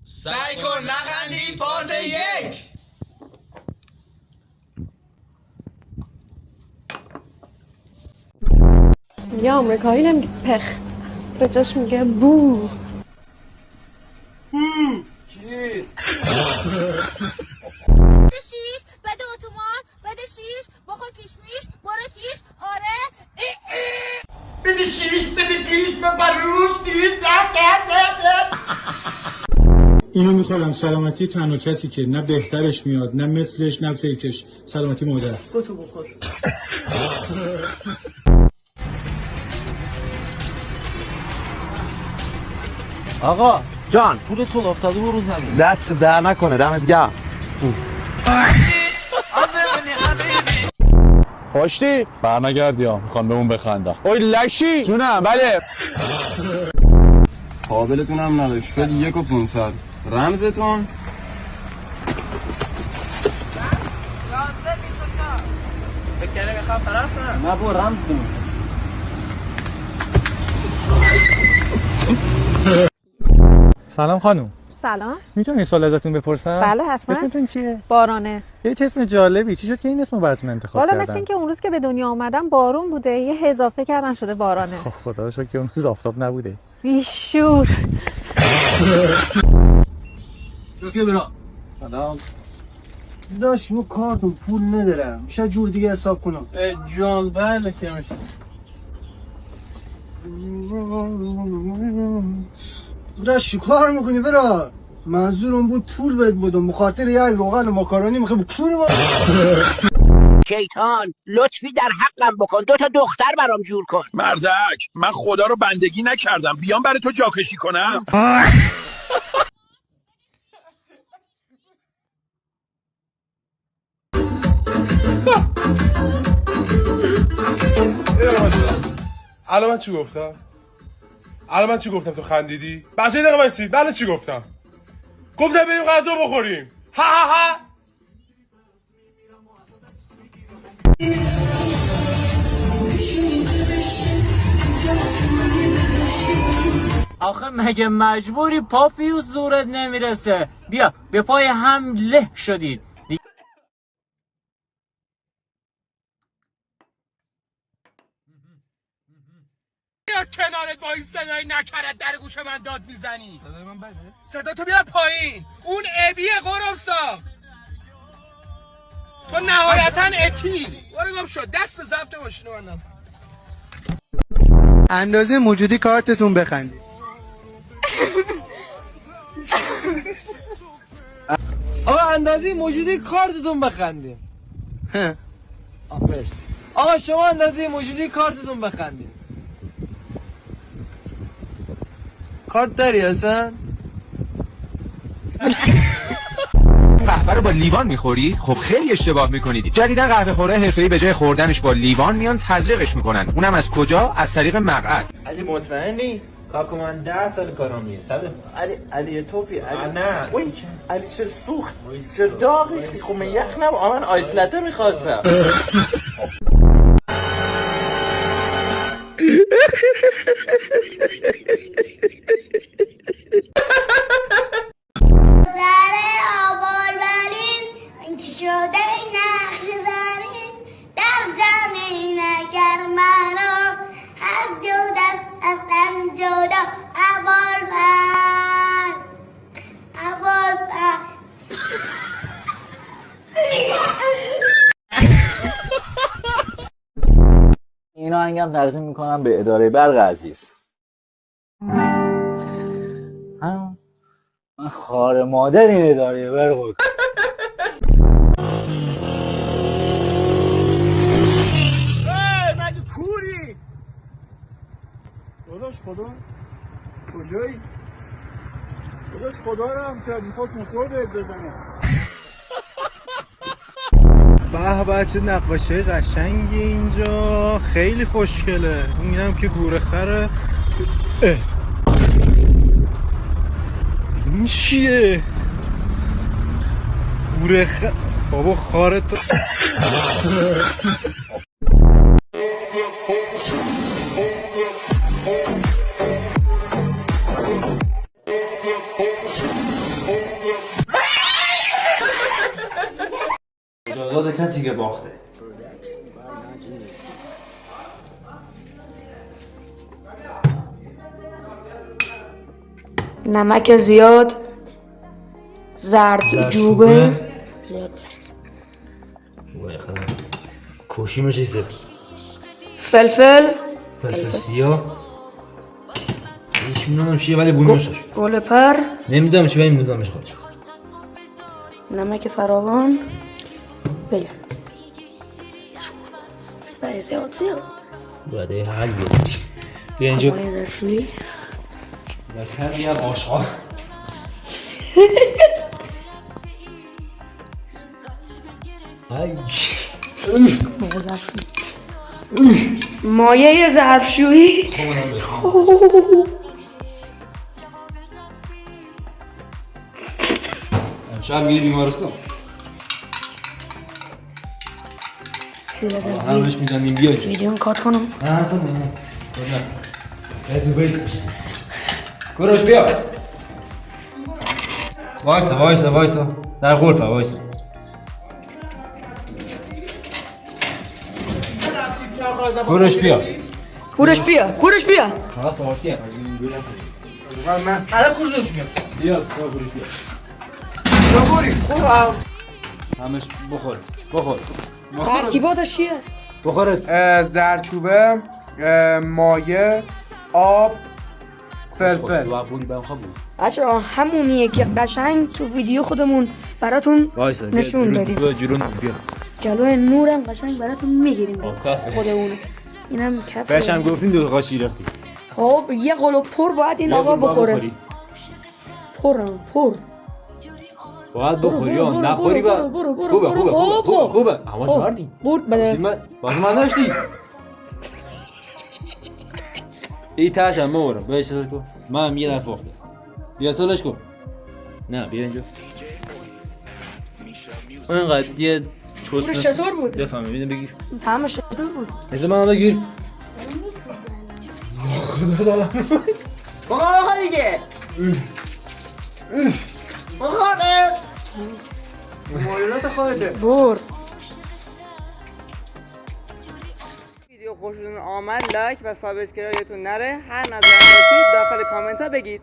سعی کن نخندی پارت 1. یه آمریکایی نمیگه پخ، به جاش میگه بو. کی؟ بده شیش، بده اتومان، بده شیش، بخور کشمیش، برو کیش، آره. بده شیش، بده تیش، ببر روش تیش. اینو میخوام سلامتی تنها کسی که نه بهترش میاد نه مثلش نه فیکش. سلامتی مادر. گوتو بخور. آقا جان پولتون افتاده برو زمین. دست در نکنه دمت گرم. خوشتی؟ برنگردی ها میخوان بهمون بخندم. اوی لشی جونم. بله قابلتون هم نداشت شد 1,500 رمزتون 1124 بکنه میخوام طرف کنم. نه با رمز دون. سلام خانم. سلام. میتونم یه سوال ازتون بپرسم؟ بله حتما. اسمتون چیه؟ بارانه. یه اسم جالبی. چی شد که این اسمو براتون انتخاب والا کردن؟ مثل اینکه اون روز که به دنیا آمدم بارون بوده، یه اضافه کردن شده بارانه. خب خدا رو شکر که اون روز آفتاب نبوده. بیشور. شکر برا. سلام. داشت مو کارتون پول ندارم، میشه جور دیگه حساب کنم. جان بله که میشه. داشت چیکار میکنی برا؟ منظورم بود پول بهت بدم، بخاطر یک روغن و ماکارونی میخوای پول ما. شیطان لطفی در حقم بکن 2 تا دختر برام جور کن. مردک من خدا رو بندگی نکردم بیام برای تو جاکشی کنم. الان من چی گفتم؟ الان من چی گفتم تو خندیدی؟ بچه دقیقه بایسید. بله چی گفتم؟ گفتم بریم غذا بخوریم. ها ها ها. آخه مگه مجبوری پافیوس زورت نمیرسه؟ بیا به پای هم له شدید. بیا کنارت با این صدای نکرت در گوش من داد میزنی. صدای من بده؟ صدا تو بیار پایین. اون ابیه قرمسا. تو نهایتا اتی. برو گم شد. دست به ضبط ماشین من نزن. اندازه موجودی کارتتون بخندید. آقا اندازه موجودی کارتتون بخندین. مرسی. آقا شما اندازه موجودی کارتتون بخندین. کارت داری اصلا؟ قهوه رو با لیوان میخورید؟ خب خیلی اشتباه میکنید. جدیدن قهوه خوره حرفه‌ای به جای خوردنش با لیوان میان تزریقش میکنن. اونم از کجا؟ از طریق مقعد. علی مطمئنی؟ کاکو من 10 سال کارامیه. علی توفی علی نه. اوی علی چه سوخت چه داغ ریختی. خب من یخ نم من آیس لته میخواستم. شده نقش زنین در زمین اگر مرا هر دو دست از تن جدا عبال بر اینا انگم تقدیم میکنم به اداره برق عزیز. من خار مادر این اداره برق. مگه کوری؟ داداش خدا کجایی؟ داداش خدا رو هم کرد میخواست موتور بهت بزنه. به به چه نقاشی قشنگی اینجا، خیلی خوشگله. اینم که گورخره. این چیه؟ گورخه بابا خارت. مجازات کسی که باخته. نمک زیاد، زردچوبه زیاد، کوشی میشه سب فلفل سیاه هیچ میدونم چیه ولی بویمش گل پر، نمیدونم چی ولی میدونمش خودش نمک فراوان بگم برای زیاد باید حل بیدی بیا اینجا این ظرفشویی بکر یه آشغال مایه ظرفشویی امشب میری بیمارستان همش میزنیم بیا ویدیو کات کنم نه کنم نه بیت کوروش بیا وایسا در غرفه وایسا کوروش بیا خلاص فارسیه الان کوروش میاد. بیا کوروش بیا ببوری خورم. همش بخور ترکیباتش چی است؟ بخور زردچوبه، مایه، آب، فلفل. بچه همونیه که قشنگ تو ویدیو خودمون براتون نشون دادیم. جلوی نورم قشنگ براتون میگیریم خودمون. اینم کف بهشم گفتین 2 قاشق رفتی خب یه قلوب پر باید این آقا بخوره. پر باید بخوری یا نخوری خوبه هماش وردی بود بده باز من داشتی ای تاش هم مورم بیا سالش کن من یه دفعه اخته بیا سالش کن نه بیا اینجا اینقدر یه چوست چطور بود؟ بفهمی بینه بگیر طعمش چطور بود؟ از من بگیر خدا دارم بخور دیگه بخور مولات خودته برد. ویدیو خوشتون آمد لایک و سابسکرایبتون نره. هر نظری داشتید داخل کامنت ها بگید.